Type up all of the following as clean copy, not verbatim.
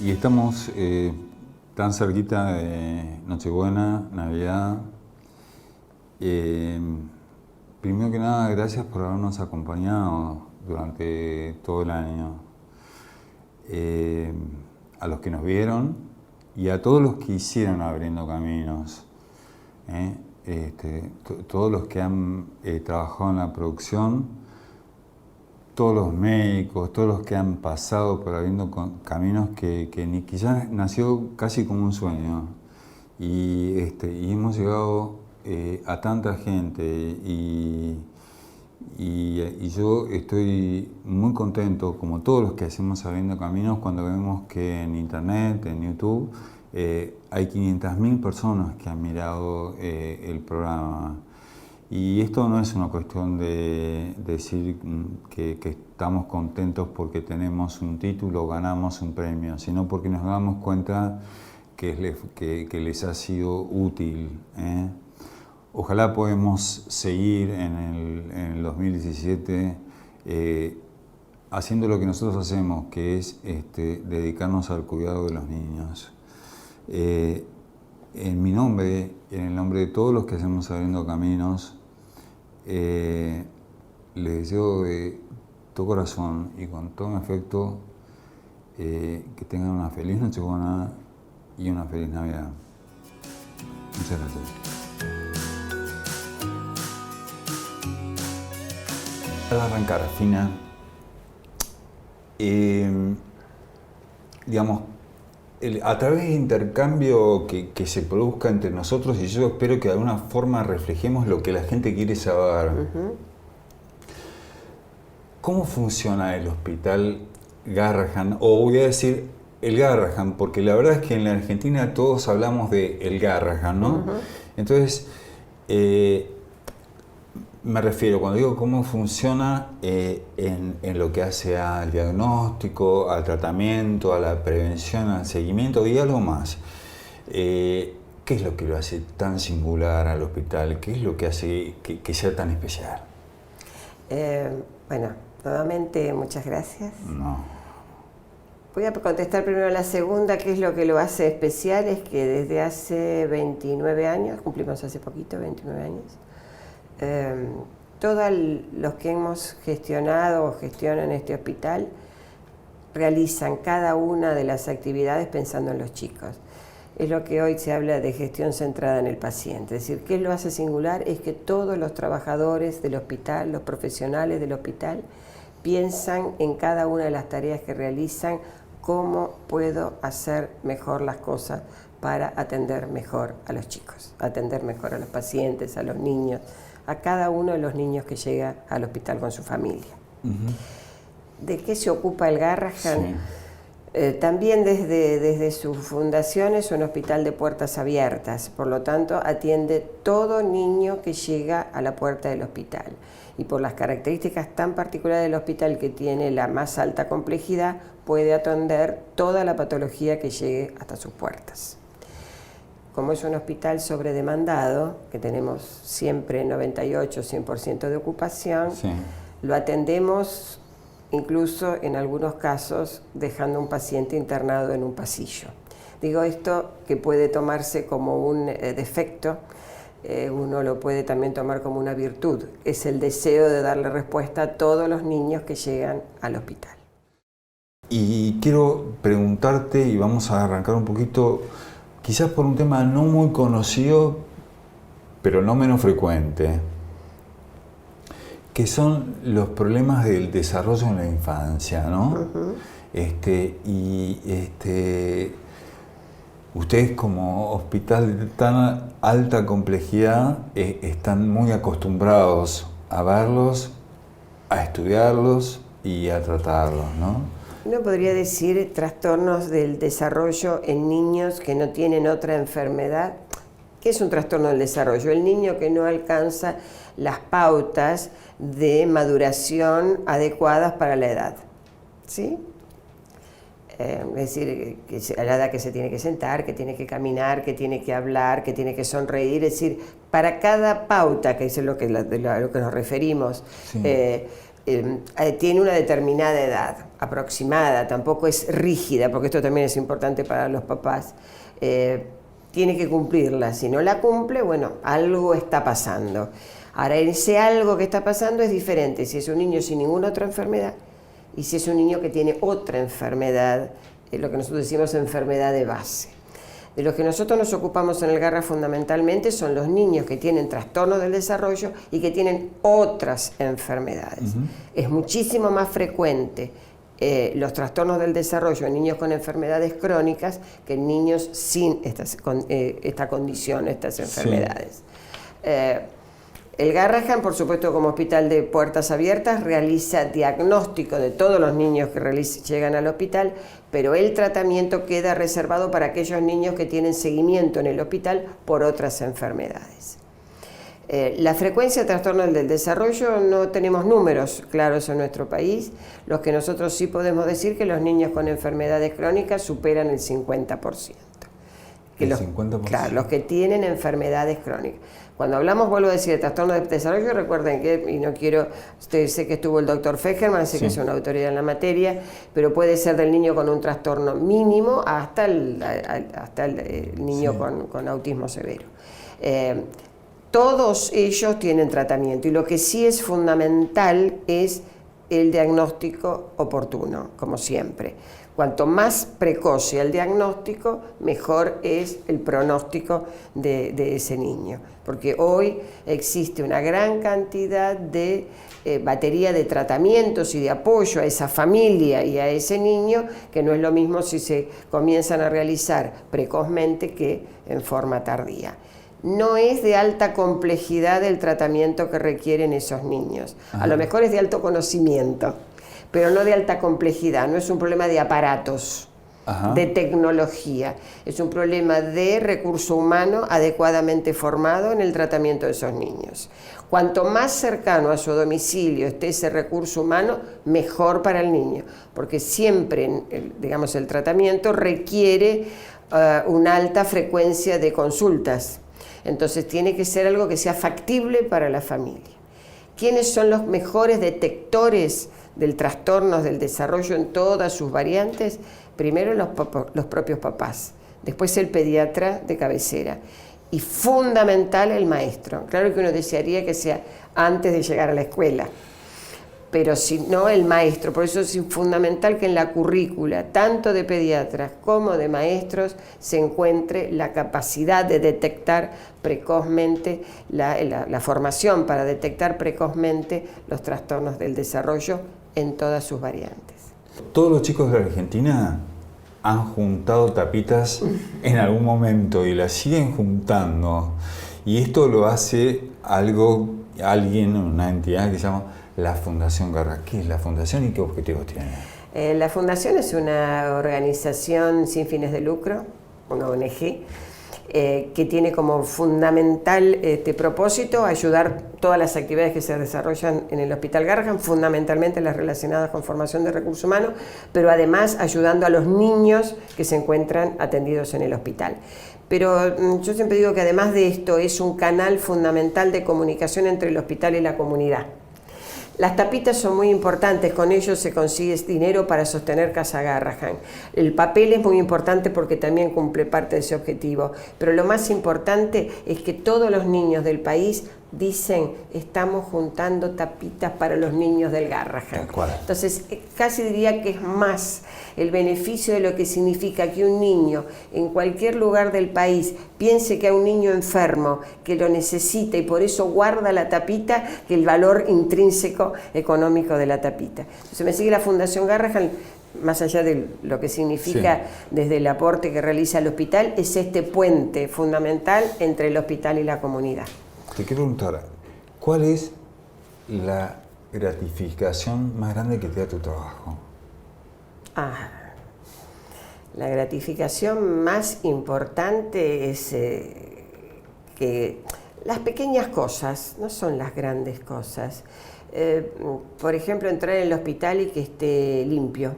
Y estamos tan cerquita de Nochebuena, Navidad. Eh, Primero que nada, gracias por habernos acompañado durante todo el año. A los que nos vieron y a todos los que hicieron Abriendo Caminos. Todos los que han trabajado en la producción, todos los médicos, todos los que han pasado por Abriendo Caminos, que quizás nació casi como un sueño. Y hemos llegado a tanta gente y yo estoy muy contento, como todos los que hacemos Abriendo Caminos, cuando vemos que en internet, en YouTube, hay 500.000 personas que han mirado el programa. Y esto no es una cuestión de decir que estamos contentos porque tenemos un título o ganamos un premio, sino porque nos damos cuenta que les ha sido útil. Ojalá podamos seguir en el 2017 haciendo lo que nosotros hacemos, que es dedicarnos al cuidado de los niños. En mi nombre, en el nombre de todos los que hacemos Abriendo Caminos, les deseo de todo corazón y con todo mi afecto que tengan una feliz Nochebuena y una feliz Navidad. Muchas gracias. Al arrancar, Fina, digamos, a través del intercambio que se produzca entre nosotros, y yo espero que de alguna forma reflejemos lo que la gente quiere saber. ¿Cómo funciona el Hospital Garrahan? O voy a decir el Garrahan, porque la verdad es que en la Argentina todos hablamos de el Garrahan, ¿no? Entonces, me refiero, cuando digo cómo funciona, en lo que hace al diagnóstico, al tratamiento, a la prevención, al seguimiento y algo más. ¿Qué es lo que lo hace tan singular al hospital? ¿Qué es lo que hace que sea tan especial? Bueno, nuevamente muchas gracias. No. Voy a contestar primero la segunda, ¿qué es lo que lo hace especial? Es que desde hace 29 años, cumplimos hace poquito, 29 años, todos los que hemos gestionado o gestionan este hospital realizan cada una de las actividades pensando en los chicos. Es lo que hoy se habla de gestión centrada en el paciente. Es decir, ¿qué lo hace singular? Es que todos los trabajadores del hospital, los profesionales del hospital, piensan en cada una de las tareas que realizan, cómo puedo hacer mejor las cosas para atender mejor a los chicos, atender mejor a los pacientes, a los niños, a cada uno de los niños que llega al hospital con su familia. ¿De qué se ocupa el Garrahan? Sí. También desde su fundación es un hospital de puertas abiertas, por lo tanto atiende todo niño que llega a la puerta del hospital. Y por las características tan particulares del hospital, que tiene la más alta complejidad, puede atender toda la patología que llegue hasta sus puertas. Como es un hospital sobredemandado, que tenemos siempre 98-100% de ocupación, sí, lo atendemos incluso en algunos casos dejando un paciente internado en un pasillo. Digo esto que puede tomarse como un defecto, uno lo puede también tomar como una virtud, es el deseo de darle respuesta a todos los niños que llegan al hospital. Y quiero preguntarte, y vamos a arrancar un poquito, quizás por un tema no muy conocido, pero no menos frecuente, que son los problemas del desarrollo en la infancia, ¿no? Ustedes como hospital de tan alta complejidad están muy acostumbrados a verlos, a estudiarlos y a tratarlos, ¿no? Uno podría decir trastornos del desarrollo en niños que no tienen otra enfermedad. ¿Qué es un trastorno del desarrollo? El niño que no alcanza las pautas de maduración adecuadas para la edad, ¿sí? Es decir, que a la edad que se tiene que sentar, que tiene que caminar, que tiene que hablar, que tiene que sonreír. Es decir, para cada pauta, que es lo que nos referimos, sí, tiene una determinada edad, aproximada, tampoco es rígida, porque esto también es importante para los papás. Tiene que cumplirla, si no la cumple, bueno, algo está pasando. Ahora, ese algo que está pasando es diferente si es un niño sin ninguna otra enfermedad y si es un niño que tiene otra enfermedad, lo que nosotros decimos enfermedad de base. De los que nosotros nos ocupamos en el Garra fundamentalmente son los niños que tienen trastornos del desarrollo y que tienen otras enfermedades. Es muchísimo más frecuente los trastornos del desarrollo en niños con enfermedades crónicas que en niños sin esta condición, estas enfermedades. Sí. El Garrahan, por supuesto, como hospital de puertas abiertas, realiza diagnóstico de todos los niños que llegan al hospital, pero el tratamiento queda reservado para aquellos niños que tienen seguimiento en el hospital por otras enfermedades. La frecuencia de trastornos del desarrollo no tenemos números claros en nuestro país. Los que nosotros sí podemos decir que los niños con enfermedades crónicas superan el 50%. ¿El 50%? Claro, los que tienen enfermedades crónicas. Cuando hablamos, vuelvo a decir, de trastornos de desarrollo, recuerden que, y no quiero, sé que estuvo el doctor Fejerman, sé que es una autoridad en la materia, pero puede ser del niño con un trastorno mínimo hasta el niño con autismo severo. Todos ellos tienen tratamiento y lo que sí es fundamental es el diagnóstico oportuno, como siempre. Cuanto más precoz sea el diagnóstico, mejor es el pronóstico de ese niño. Porque hoy existe una gran cantidad de batería de tratamientos y de apoyo a esa familia y a ese niño, que no es lo mismo si se comienzan a realizar precozmente que en forma tardía. No es de alta complejidad el tratamiento que requieren esos niños. A lo mejor es de alto conocimiento, pero no de alta complejidad. No es un problema de aparatos, de tecnología. Es un problema de recurso humano adecuadamente formado en el tratamiento de esos niños. Cuanto más cercano a su domicilio esté ese recurso humano, mejor para el niño, porque siempre, digamos, el tratamiento requiere una alta frecuencia de consultas. Entonces tiene que ser algo que sea factible para la familia. ¿Quiénes son los mejores detectores del trastorno del desarrollo en todas sus variantes? Primero los propios papás, después el pediatra de cabecera y fundamental el maestro. Claro que uno desearía que sea antes de llegar a la escuela, pero si no, el maestro. Por eso es fundamental que en la currícula, tanto de pediatras como de maestros, se encuentre la capacidad de detectar precozmente, la formación para detectar precozmente los trastornos del desarrollo en todas sus variantes. Todos los chicos de Argentina han juntado tapitas en algún momento y las siguen juntando. Y esto lo hace alguien, una entidad que se llama la Fundación Garra. ¿Qué es la Fundación y qué objetivos tiene? La Fundación es una organización sin fines de lucro, una ONG, que tiene como fundamental propósito ayudar todas las actividades que se desarrollan en el Hospital Garrahan, fundamentalmente las relacionadas con formación de recursos humanos, pero además ayudando a los niños que se encuentran atendidos en el hospital. Pero yo siempre digo que además de esto es un canal fundamental de comunicación entre el hospital y la comunidad. Las tapitas son muy importantes, con ellos se consigue dinero para sostener Casa Garrahan. El papel es muy importante porque también cumple parte de ese objetivo, pero lo más importante es que todos los niños del país dicen, estamos juntando tapitas para los niños del Garrahan. Entonces, casi diría que es más el beneficio de lo que significa que un niño en cualquier lugar del país piense que hay un niño enfermo que lo necesita y por eso guarda la tapita, que el valor intrínseco económico de la tapita. Entonces me sigue la Fundación Garrahan, más allá de lo que significa desde el aporte que realiza el hospital, es este puente fundamental entre el hospital y la comunidad. Te quiero preguntar, ¿cuál es la gratificación más grande que te da tu trabajo? La gratificación más importante es que las pequeñas cosas no son las grandes cosas. Por ejemplo, entrar en el hospital y que esté limpio.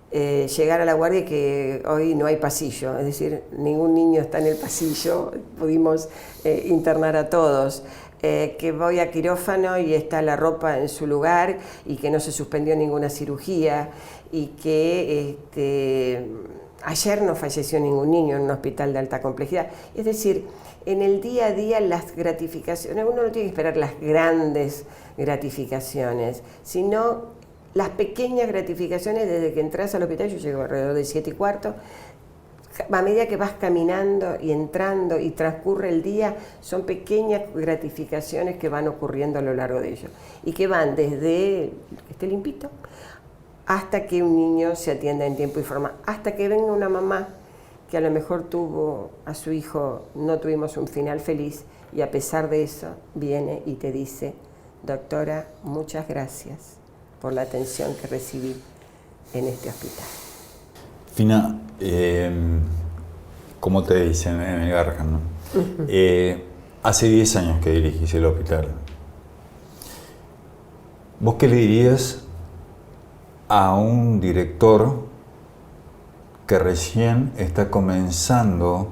Llegar a la guardia y que hoy no hay pasillo, es decir, ningún niño está en el pasillo, pudimos internar a todos. que voy a quirófano y está la ropa en su lugar y que no se suspendió ninguna cirugía y que ayer no falleció ningún niño en un hospital de alta complejidad. Es decir, en el día a día las gratificaciones, uno no tiene que esperar las grandes gratificaciones, sino las pequeñas gratificaciones desde que entras al hospital. Yo llego alrededor de 7:15, a medida que vas caminando y entrando y transcurre el día, son pequeñas gratificaciones que van ocurriendo a lo largo de ello y que van desde que esté limpito hasta que un niño se atienda en tiempo y forma, hasta que venga una mamá que a lo mejor tuvo a su hijo, no tuvimos un final feliz, y a pesar de eso viene y te dice: doctora, muchas gracias por la atención que recibí en este hospital. Fina, como te dicen en el Garrahan, ¿no? Hace 10 años que dirigís el hospital. ¿Vos qué le dirías a un director que recién está comenzando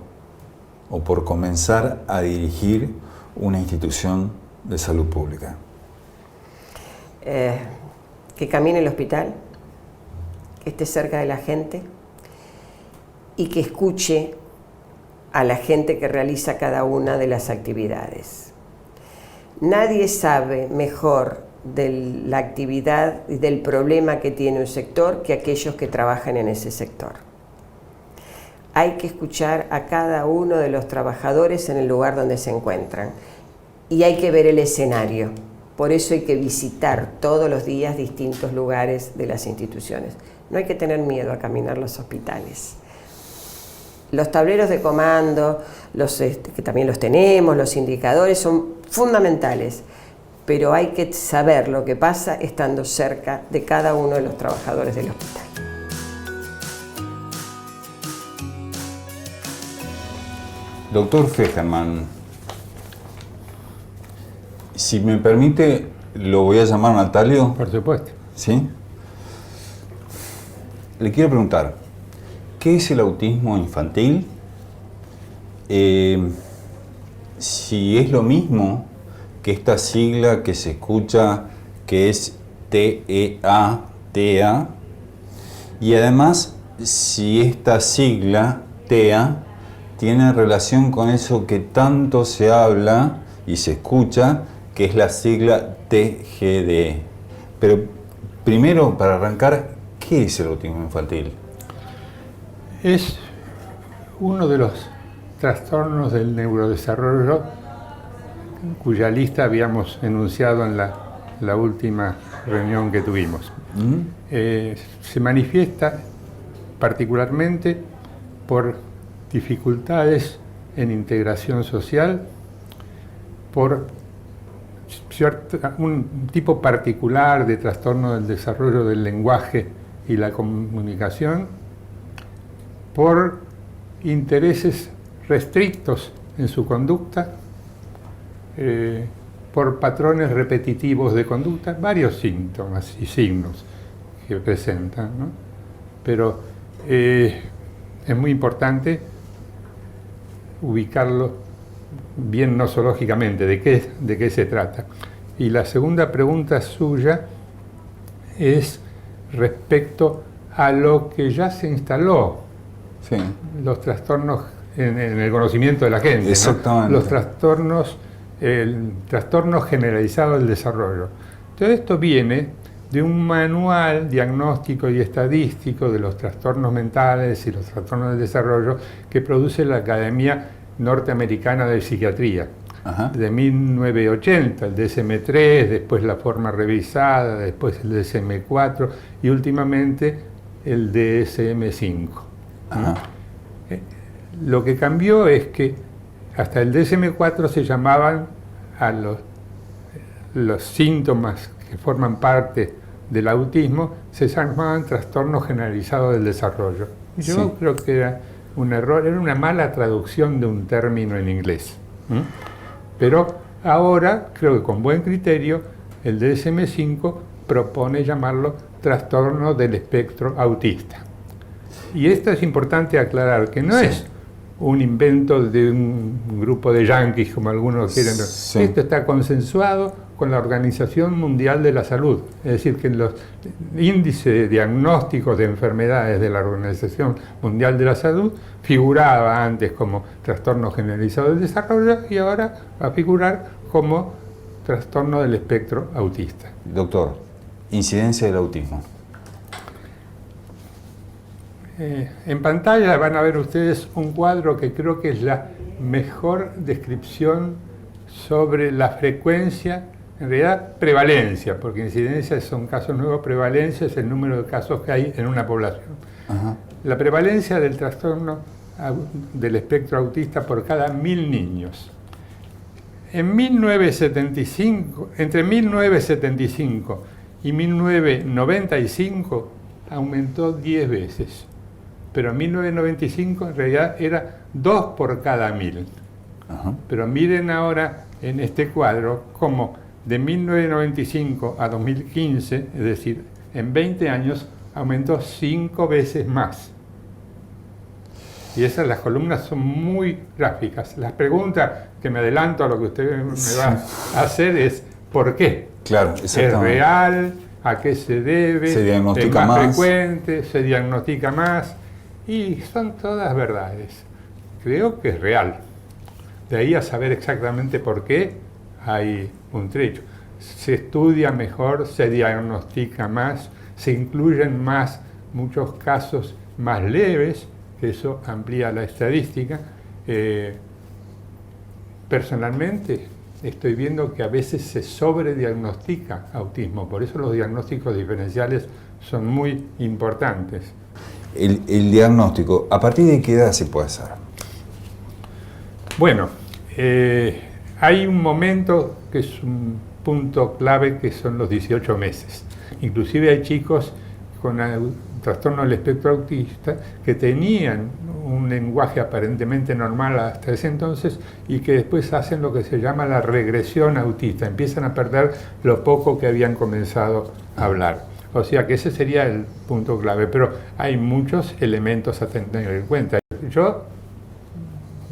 o por comenzar a dirigir una institución de salud pública? Que camine el hospital, que esté cerca de la gente y que escuche a la gente que realiza cada una de las actividades. Nadie sabe mejor de la actividad y del problema que tiene un sector que aquellos que trabajan en ese sector. Hay que escuchar a cada uno de los trabajadores en el lugar donde se encuentran y hay que ver el escenario. Por eso hay que visitar todos los días distintos lugares de las instituciones. No hay que tener miedo a caminar los hospitales. Los tableros de comando, que también los tenemos, los indicadores son fundamentales, pero hay que saber lo que pasa estando cerca de cada uno de los trabajadores del hospital. Doctor Fejerman, si me permite, lo voy a llamar Natalio. Por supuesto. ¿Sí? Le quiero preguntar, ¿qué es el autismo infantil? Si es lo mismo que esta sigla que se escucha, que es TEA, TEA, y además si esta sigla, TEA, tiene relación con eso que tanto se habla y se escucha, que es la sigla TGD. Pero primero, para arrancar, ¿qué es el autismo infantil? Es uno de los trastornos del neurodesarrollo cuya lista habíamos enunciado en la última reunión que tuvimos. Se manifiesta particularmente por dificultades en integración social, por un tipo particular de trastorno del desarrollo del lenguaje y la comunicación, por intereses restrictos en su conducta, por patrones repetitivos de conducta, varios síntomas y signos que presentan, ¿no? Pero es muy importante ubicarlo bien nosológicamente, de qué se trata. Y la segunda pregunta suya es respecto a lo que ya se instaló, Sí. los trastornos en el conocimiento de la gente, Exactamente. ¿no? Los trastornos, el trastorno generalizado del desarrollo. Todo esto viene de un manual diagnóstico y estadístico de los trastornos mentales y los trastornos del desarrollo que produce la Academia Norteamericana de Psiquiatría. Ajá. De 1980, el DSM-3, después la forma revisada, después el DSM-4 y últimamente el DSM-5. Ajá. Lo que cambió es que hasta el DSM-4 se llamaban a los síntomas que forman parte del autismo, se llamaban trastorno generalizado del desarrollo. Yo Sí. creo que era un error, era una mala traducción de un término en inglés. Pero ahora, creo que con buen criterio, el DSM-5 propone llamarlo trastorno del espectro autista. Y esto es importante aclarar, que no Sí. es un invento de un grupo de yanquis, como algunos quieren. Sí. Esto está consensuado con la Organización Mundial de la Salud. Es decir, que en los índices diagnósticos de enfermedades de la Organización Mundial de la Salud figuraba antes como trastorno generalizado del desarrollo y ahora va a figurar como trastorno del espectro autista. Doctor, incidencia del autismo. En pantalla van a ver ustedes un cuadro que creo que es la mejor descripción sobre la frecuencia, en realidad prevalencia, porque incidencia son casos nuevos, prevalencia es el número de casos que hay en una población. Ajá. La prevalencia del trastorno del espectro autista por cada 1000 niños. En 1975, entre 1975 y 1995 aumentó 10 veces. Pero en 1995 en realidad era 2 por cada 1000. Ajá. Pero miren ahora en este cuadro cómo de 1995 a 2015, es decir, en 20 años, aumentó 5 veces más. Y esas, las columnas son muy gráficas. Las preguntas, que me adelanto a lo que usted me va a hacer, es ¿por qué? Claro, ¿Es exactamente. real? ¿A qué se debe? Se diagnostica ¿Es más más? frecuente? ¿Se diagnostica más? Y son todas verdades. Creo que es real. De ahí a saber exactamente por qué hay un trecho. Se estudia mejor, se diagnostica más, se incluyen más muchos casos más leves, que eso amplía la estadística. Personalmente estoy viendo que a veces se sobrediagnostica autismo, por eso los diagnósticos diferenciales son muy importantes. El diagnóstico, ¿a partir de qué edad se puede hacer? Bueno, hay un momento que es un punto clave, que son los 18 meses. Inclusive hay chicos con trastorno del espectro autista que tenían un lenguaje aparentemente normal hasta ese entonces y que después hacen lo que se llama la regresión autista, empiezan a perder lo poco que habían comenzado a hablar. O sea que ese sería el punto clave, pero hay muchos elementos a tener en cuenta. Yo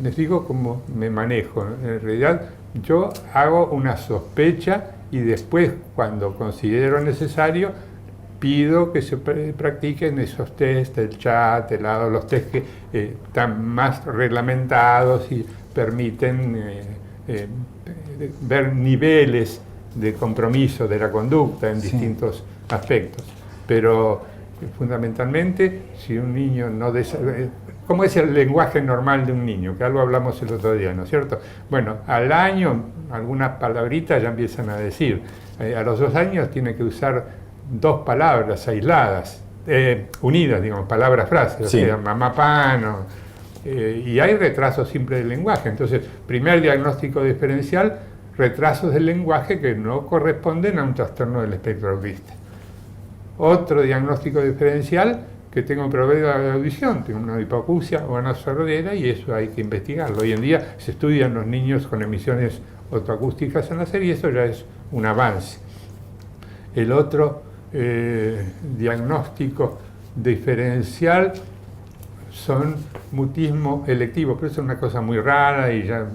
les digo cómo me manejo. En realidad yo hago una sospecha y después, cuando considero necesario, pido que se practiquen esos test, el chat, los test que están más reglamentados y permiten ver niveles de compromiso de la conducta en distintos aspectos. Pero fundamentalmente, si un niño no ¿cómo es el lenguaje normal de un niño? Que algo hablamos el otro día, ¿no es cierto? Bueno, al año algunas palabritas ya empiezan a decir. A los 2 años tiene que usar 2 palabras aisladas, unidas, digamos, palabras-frases, Sí. o sea, mamá, pan, y hay retrasos siempre del lenguaje. Entonces, primer diagnóstico diferencial, retrasos del lenguaje que no corresponden a un trastorno del espectro autista. Otro diagnóstico diferencial, que tengo un problema de audición, tengo una hipoacusia o una sordera, y eso hay que investigarlo. Hoy en día se estudian los niños con emisiones otoacústicas en la serie y eso ya es un avance. El otro diagnóstico diferencial son mutismo electivo, pero eso es una cosa muy rara y ya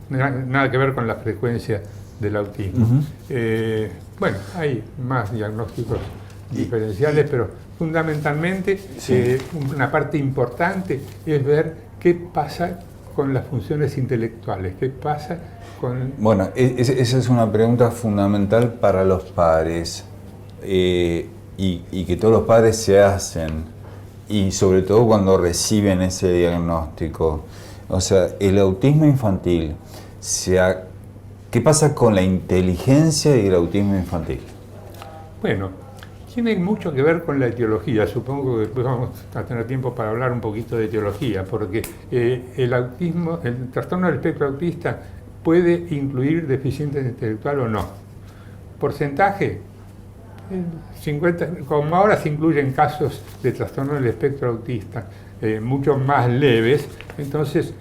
nada que ver con la frecuencia del autismo. Bueno, hay más diagnósticos diferenciales, pero fundamentalmente una parte importante es ver qué pasa con las funciones intelectuales, qué pasa con... Bueno, esa es una pregunta fundamental para los padres y que todos los padres se hacen, y sobre todo cuando reciben ese diagnóstico. O sea, el autismo infantil, ¿qué pasa con la inteligencia y el autismo infantil? Bueno, tiene mucho que ver con la etiología. Supongo que después vamos a tener tiempo para hablar un poquito de etiología, porque el autismo, el trastorno del espectro autista puede incluir deficiencia intelectual o no. Porcentaje, 50, como ahora se incluyen casos de trastorno del espectro autista mucho más leves, entonces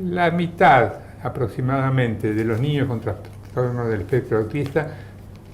la mitad aproximadamente de los niños con trastorno del espectro autista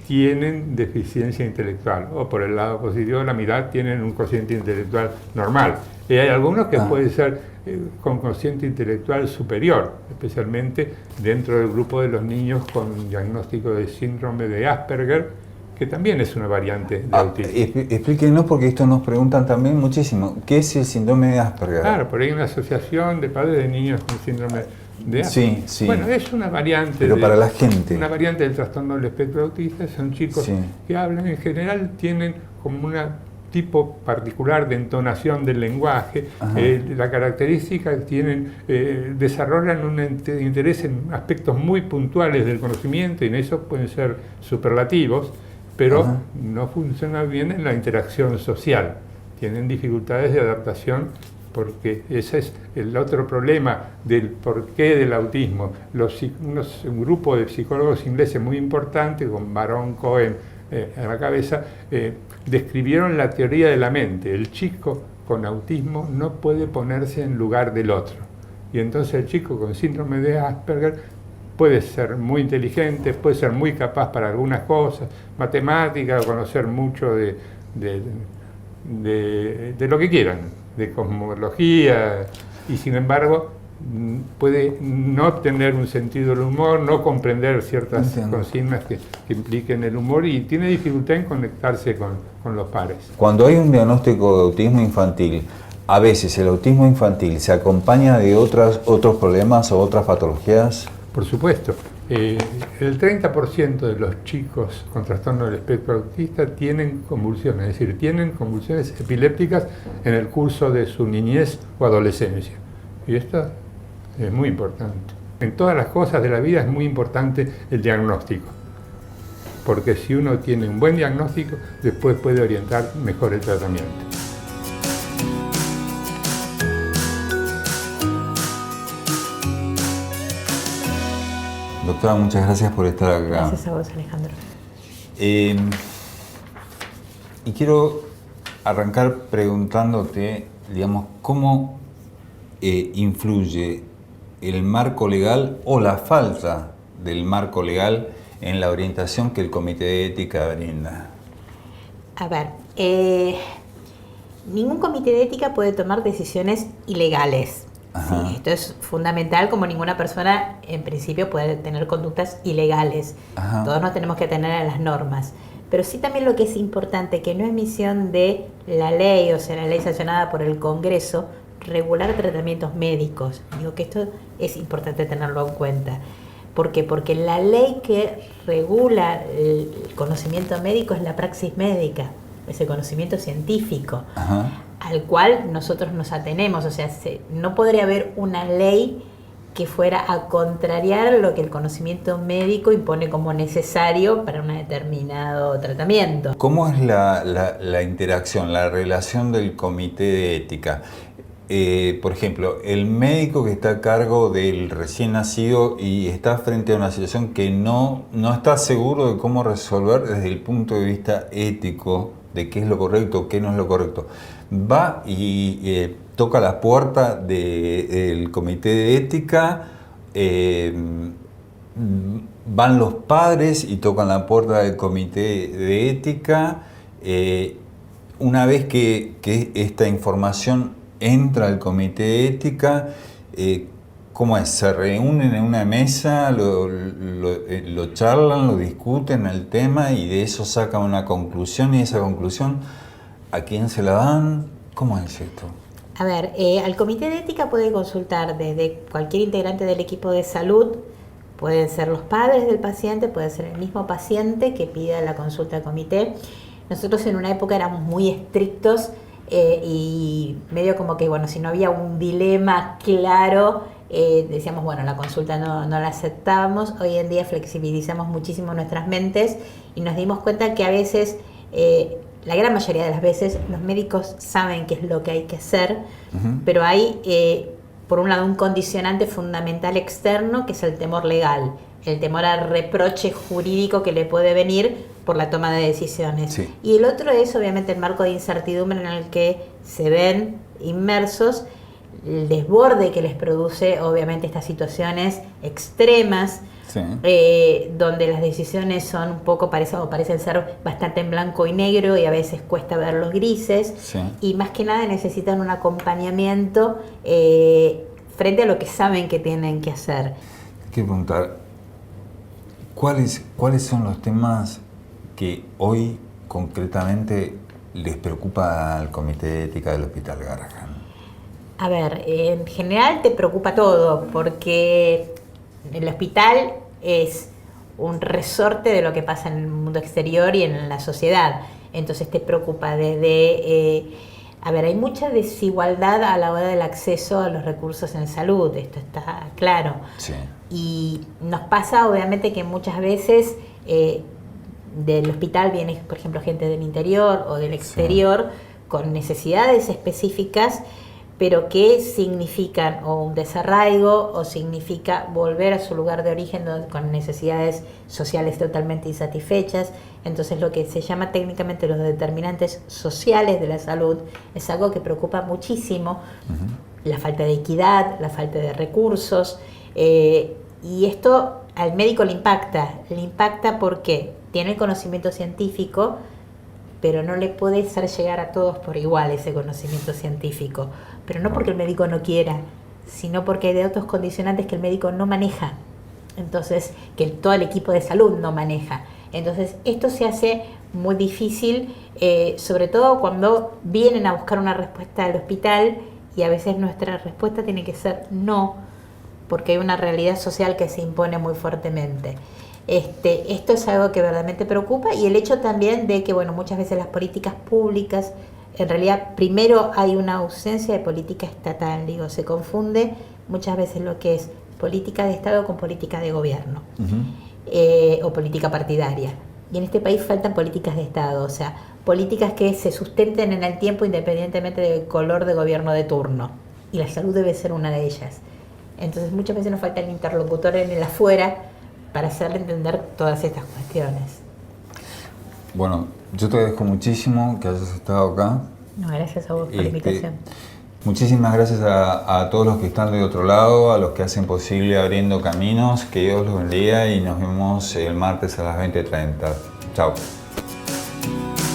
tienen deficiencia intelectual, o por el lado positivo de la mitad tienen un cociente intelectual normal. Y hay algunos que pueden ser con cociente intelectual superior, especialmente dentro del grupo de los niños con diagnóstico de síndrome de Asperger, que también es una variante de autismo. Explíquenos, porque esto nos preguntan también muchísimo. ¿Qué es el síndrome de Asperger? Claro, por ahí hay una asociación de padres de niños con síndrome de Asperger. Sí, sí. Bueno, es una variante. Pero para la gente. Una variante del trastorno del espectro autista. Son chicos que hablan, en general tienen como una tipo particular de entonación del lenguaje. La característica que tienen, desarrollan un interés en aspectos muy puntuales del conocimiento, y en eso pueden ser superlativos, pero no funciona bien en la interacción social. Tienen dificultades de adaptación, porque ese es el otro problema del porqué del autismo. Un grupo de psicólogos ingleses muy importante, con Baron Cohen a la cabeza, describieron la teoría de la mente. El chico con autismo no puede ponerse en lugar del otro. Y entonces el chico con síndrome de Asperger puede ser muy inteligente, puede ser muy capaz para algunas cosas, matemáticas, conocer mucho de lo que quieran, de cosmología, y sin embargo puede no tener un sentido del humor, no comprender ciertas consignas que impliquen el humor, y tiene dificultad en conectarse con los pares. Cuando hay un diagnóstico de autismo infantil, a veces el autismo infantil se acompaña de otros problemas o otras patologías. Por supuesto. El 30% de los chicos con trastorno del espectro autista tienen convulsiones, es decir, tienen convulsiones epilépticas en el curso de su niñez o adolescencia. Y esto es muy importante. En todas las cosas de la vida es muy importante el diagnóstico, porque si uno tiene un buen diagnóstico, después puede orientar mejor el tratamiento. Doctora, muchas gracias por estar acá. Gracias a vos, Alejandro. Y quiero arrancar preguntándote, digamos, ¿cómo influye el marco legal o la falta del marco legal en la orientación que el Comité de Ética brinda? A ver, ningún comité de ética puede tomar decisiones ilegales. Sí, esto es fundamental, como ninguna persona en principio puede tener conductas ilegales. Todos nos tenemos que atener a las normas. Pero sí también lo que es importante, que no es misión de la ley, o sea, la ley sancionada por el Congreso, regular tratamientos médicos. Digo que esto es importante tenerlo en cuenta. ¿Por qué? Porque la ley que regula el conocimiento médico es la praxis médica, es el conocimiento científico. Al cual nosotros nos atenemos, o sea, no podría haber una ley que fuera a contrariar lo que el conocimiento médico impone como necesario para un determinado tratamiento. ¿Cómo es la interacción, la relación del Comité de Ética? Por ejemplo, el médico que está a cargo del recién nacido y está frente a una situación que no está seguro de cómo resolver desde el punto de vista ético, de qué es lo correcto, qué no es lo correcto. Va y toca la puerta del Comité de Ética, van los padres y tocan la puerta del Comité de Ética. Una vez que esta información entra al Comité de Ética, ¿cómo es? ¿Se reúnen en una mesa, lo charlan, lo discuten el tema y de eso sacan una conclusión, y esa conclusión ¿a quién se la dan? ¿Cómo es esto? A ver, al Comité de Ética puede consultar desde cualquier integrante del equipo de salud, pueden ser los padres del paciente, puede ser el mismo paciente que pida la consulta al comité. Nosotros en una época éramos muy estrictos y medio como que, bueno, si no había un dilema claro, decíamos, bueno, la consulta no la aceptábamos. Hoy en día flexibilizamos muchísimo nuestras mentes y nos dimos cuenta que a veces, la gran mayoría de las veces, los médicos saben qué es lo que hay que hacer, pero hay, por un lado, un condicionante fundamental externo, que es el temor legal, el temor al reproche jurídico que le puede venir por la toma de decisiones. Sí. Y el otro es, obviamente, el marco de incertidumbre en el que se ven inmersos el desborde que les produce obviamente estas situaciones extremas, Sí. donde las decisiones son un poco parecen ser bastante en blanco y negro y a veces cuesta ver los grises, Sí. y más que nada necesitan un acompañamiento frente a lo que saben que tienen que hacer. Quiero preguntar, ¿cuáles son los temas que hoy concretamente les preocupa al Comité de Ética del Hospital Garrahan? A ver, en general te preocupa todo, porque el hospital es un resorte de lo que pasa en el mundo exterior y en la sociedad. Entonces te preocupa desde... a ver, hay mucha desigualdad a la hora del acceso a los recursos en salud, esto está claro. Sí. Y nos pasa obviamente que muchas veces del hospital viene, por ejemplo, gente del interior o del exterior, sí, con necesidades específicas, pero que significan o un desarraigo o significa volver a su lugar de origen con necesidades sociales totalmente insatisfechas. Entonces lo que se llama técnicamente los determinantes sociales de la salud es algo que preocupa muchísimo. La falta de equidad, la falta de recursos, y esto al médico le impacta porque tiene el conocimiento científico, pero no le puede hacer llegar a todos por igual ese conocimiento científico, pero no porque el médico no quiera, sino porque hay de otros condicionantes que el médico no maneja, entonces que todo el equipo de salud no maneja. Entonces esto se hace muy difícil, sobre todo cuando vienen a buscar una respuesta al hospital y a veces nuestra respuesta tiene que ser no, porque hay una realidad social que se impone muy fuertemente. Esto es algo que verdaderamente preocupa, y el hecho también de que, bueno, muchas veces las políticas públicas, en realidad primero hay una ausencia de política estatal, se confunde muchas veces lo que es política de Estado con política de gobierno, o política partidaria. Y en este país faltan políticas de Estado, o sea, políticas que se sustenten en el tiempo independientemente del color de gobierno de turno. Y la salud debe ser una de ellas. Entonces muchas veces nos falta el interlocutor en el afuera para hacerle entender todas estas cuestiones. Bueno, yo te agradezco muchísimo que hayas estado acá. No, gracias a vos por la invitación. Muchísimas gracias a todos los que están de otro lado, a los que hacen posible Abriendo Caminos. Que Dios los bendiga y nos vemos el martes a las 20:30. Chao.